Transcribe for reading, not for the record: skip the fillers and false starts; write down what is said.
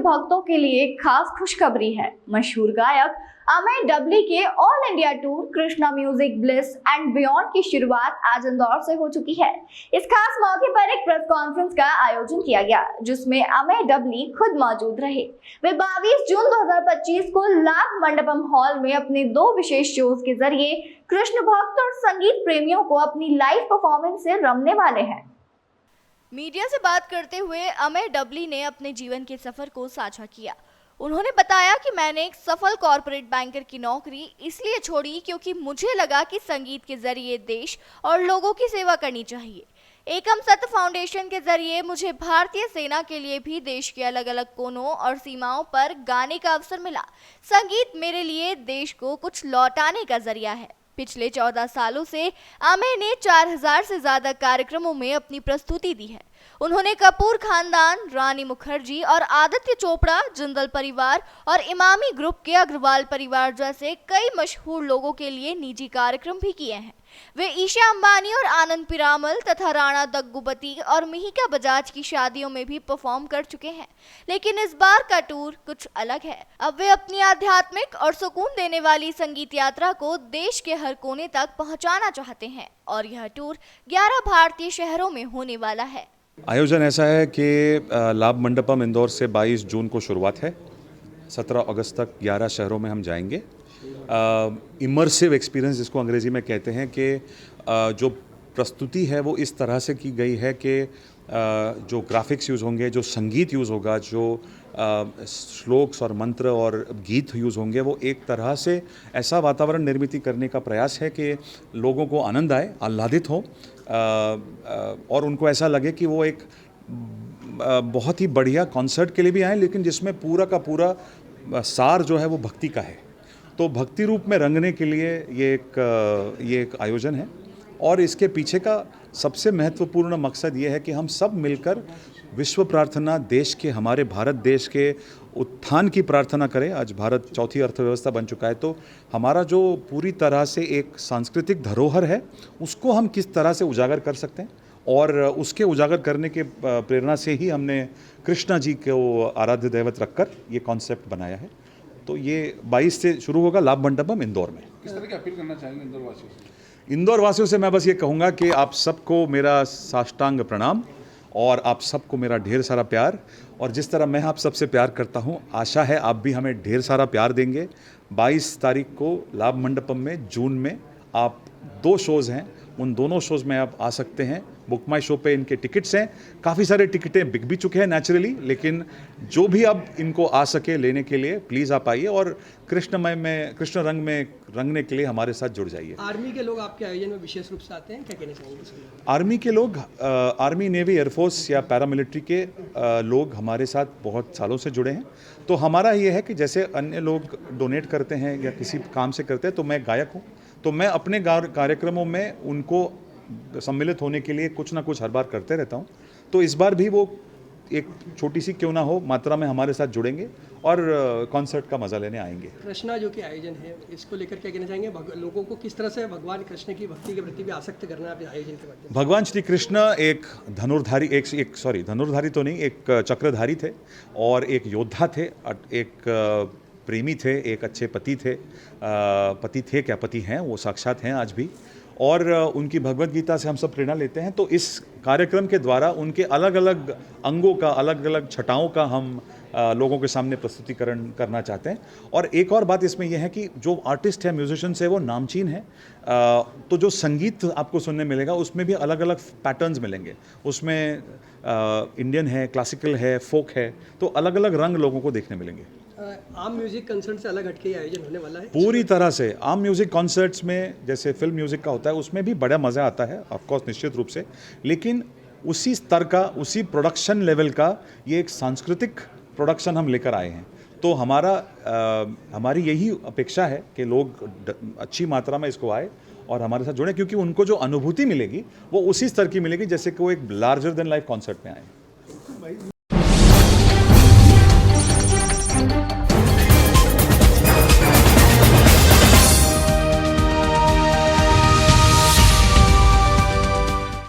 भक्तों के लिए खास खुशखबरी है। मशहूर गायक अमेय डबली के all India tour Krishna music bliss and beyond की शुरुआत आज इंदौर से हो चुकी है। इस खास मौके पर एक प्रेस कॉन्फ्रेंस का आयोजन किया गया, जिसमें अमेय डबली खुद मौजूद रहे। वे 22 जून 2025 को लाभ मंडपम हॉल में अपने 2 विशेष शोज के जरिए कृष्ण भक्त और संगीत प्रेमियों को अपनी लाइव परफॉर्मेंस से रमने वाले हैं। मीडिया से बात करते हुए अमेय डबली ने अपने जीवन के सफर को साझा किया। उन्होंने बताया कि मैंने एक सफल कॉर्पोरेट बैंकर की नौकरी इसलिए छोड़ी क्योंकि मुझे लगा कि संगीत के जरिए देश और लोगों की सेवा करनी चाहिए। एकम सत्य फाउंडेशन के जरिए मुझे भारतीय सेना के लिए भी देश के अलग अलग कोनों और सीमाओं पर गाने का अवसर मिला। संगीत मेरे लिए देश को कुछ लौटाने का जरिया है। पिछले 14 सालों से अमेय ने 4000 से ज्यादा कार्यक्रमों में अपनी प्रस्तुति दी है। उन्होंने कपूर खानदान, रानी मुखर्जी और आदित्य चोपड़ा, जिंदल परिवार और इमामी ग्रुप के अग्रवाल परिवार जैसे कई मशहूर लोगों के लिए निजी कार्यक्रम भी किए हैं। वे ईशा अंबानी और आनंद पीरामल तथा राणा दग्गुबती और मिहिका बजाज की शादियों में भी परफॉर्म कर चुके हैं। लेकिन इस बार का टूर कुछ अलग है। अब वे अपनी आध्यात्मिक और सुकून देने वाली संगीत यात्रा को देश के हर कोने तक पहुंचाना चाहते हैं और यह टूर 11 भारतीय शहरों में होने वाला है। आयोजन ऐसा है कि लाभ मंडपम इंदौर से 22 जून को शुरुआत है। 17 अगस्त तक 11 शहरों में हम जाएंगे। इमर्सिव एक्सपीरियंस जिसको अंग्रेज़ी में कहते हैं कि जो प्रस्तुति है वो इस तरह से की गई है कि जो ग्राफिक्स यूज़ होंगे, जो संगीत यूज़ होगा, जो श्लोक्स और मंत्र और गीत यूज़ होंगे, वो एक तरह से ऐसा वातावरण निर्मित करने का प्रयास है कि लोगों को आनंद आए, आह्लादित हो और उनको ऐसा लगे कि वो एक बहुत ही बढ़िया कॉन्सर्ट के लिए भी आए, लेकिन जिसमें पूरा का पूरा सार जो है वो भक्ति का है। तो भक्ति रूप में रंगने के लिए ये एक आयोजन है और इसके पीछे का सबसे महत्वपूर्ण मकसद ये है कि हम सब मिलकर विश्व प्रार्थना, देश के, हमारे भारत देश के उत्थान की प्रार्थना करें। आज भारत चौथी अर्थव्यवस्था बन चुका है, तो हमारा जो पूरी तरह से एक सांस्कृतिक धरोहर है उसको हम किस तरह से उजागर कर सकते हैं, और उसके उजागर करने के प्रेरणा से ही हमने कृष्णा जी को आराध्य दैवत रखकर ये कॉन्सेप्ट बनाया है। तो ये 22 से शुरू होगा लाभ मंडपम इंदौर में। किस तरह की अपील करना चाहेंगे इंदौर वासियों से? इंदौर वासियों से मैं बस ये कहूँगा कि आप सबको मेरा साष्टांग प्रणाम और आप सबको मेरा ढेर सारा प्यार, और जिस तरह मैं आप सबसे प्यार करता हूँ, आशा है आप भी हमें ढेर सारा प्यार देंगे। 22 तारीख को लाभ मंडपम में, जून में आप 2 शोज़ हैं, उन दोनों शोज़ में आप आ सकते हैं। बुक माई शो पे इनके टिकट्स हैं, काफ़ी सारे टिकटें बिक भी चुके हैं नेचुरली, लेकिन जो भी अब इनको आ सके लेने के लिए प्लीज़ आप आइए और कृष्ण रंग में रंगने के लिए हमारे साथ जुड़ जाइए। आर्मी के लोग आपके आयोजन में विशेष रूप से आते हैं, क्या कहना चाहेंगे? आर्मी के लोग, आर्मी, नेवी, एयरफोर्स या पैरामिलिट्री के लोग हमारे साथ बहुत सालों से जुड़े हैं। तो हमारा ये है कि जैसे अन्य लोग डोनेट करते हैं या किसी काम से करते हैं, तो मैं गायक हूँ, तो मैं अपने कार्यक्रमों में उनको सम्मिलित होने के लिए कुछ ना कुछ हर बार करते रहता हूँ। तो इस बार भी वो एक छोटी सी क्यों ना हो मात्रा में हमारे साथ जुड़ेंगे और कॉन्सर्ट का मजा लेने आएंगे। कृष्णा जो कि आयोजन है, इसको लेकर क्या कहना चाहेंगे? लोगों को किस तरह से भगवान कृष्ण की भक्ति के प्रति भी आसक्त करना है आयोजन के माध्यम से? भगवान श्री कृष्ण एक धनुर्धारी, धनुर्धारी तो नहीं, एक चक्रधारी थे और एक योद्धा थे, एक प्रेमी थे, एक अच्छे पति थे, पति हैं, वो साक्षात हैं आज भी, और उनकी भगवत गीता से हम सब प्रेरणा लेते हैं। तो इस कार्यक्रम के द्वारा उनके अलग अलग अंगों का, अलग अलग छटाओं का हम लोगों के सामने प्रस्तुतिकरण करना चाहते हैं। और एक और बात इसमें यह है कि जो आर्टिस्ट है, म्यूजिशियंस है, वो नामचीन है, तो जो संगीत आपको सुनने मिलेगा उसमें भी अलग अलग पैटर्न्स मिलेंगे। उसमें इंडियन है, क्लासिकल है, फोक है, तो अलग अलग रंग लोगों को देखने मिलेंगे। आम म्यूजिक कंसर्ट से अलग हटके आयोजन होने वाला है पूरी तरह से। आम म्यूजिक कॉन्सर्ट्स में जैसे फिल्म म्यूजिक का होता है, उसमें भी बड़ा मज़ा आता है ऑफकोर्स, निश्चित रूप से, लेकिन उसी स्तर का, उसी प्रोडक्शन लेवल का ये एक सांस्कृतिक प्रोडक्शन हम लेकर आए हैं। तो हमारी यही अपेक्षा है कि लोग अच्छी मात्रा में इसको आए और हमारे साथ जुड़े, क्योंकि उनको जो अनुभूति मिलेगी वो उसी स्तर की मिलेगी जैसे कि वो एक लार्जर देन लाइफ कॉन्सर्ट में आए।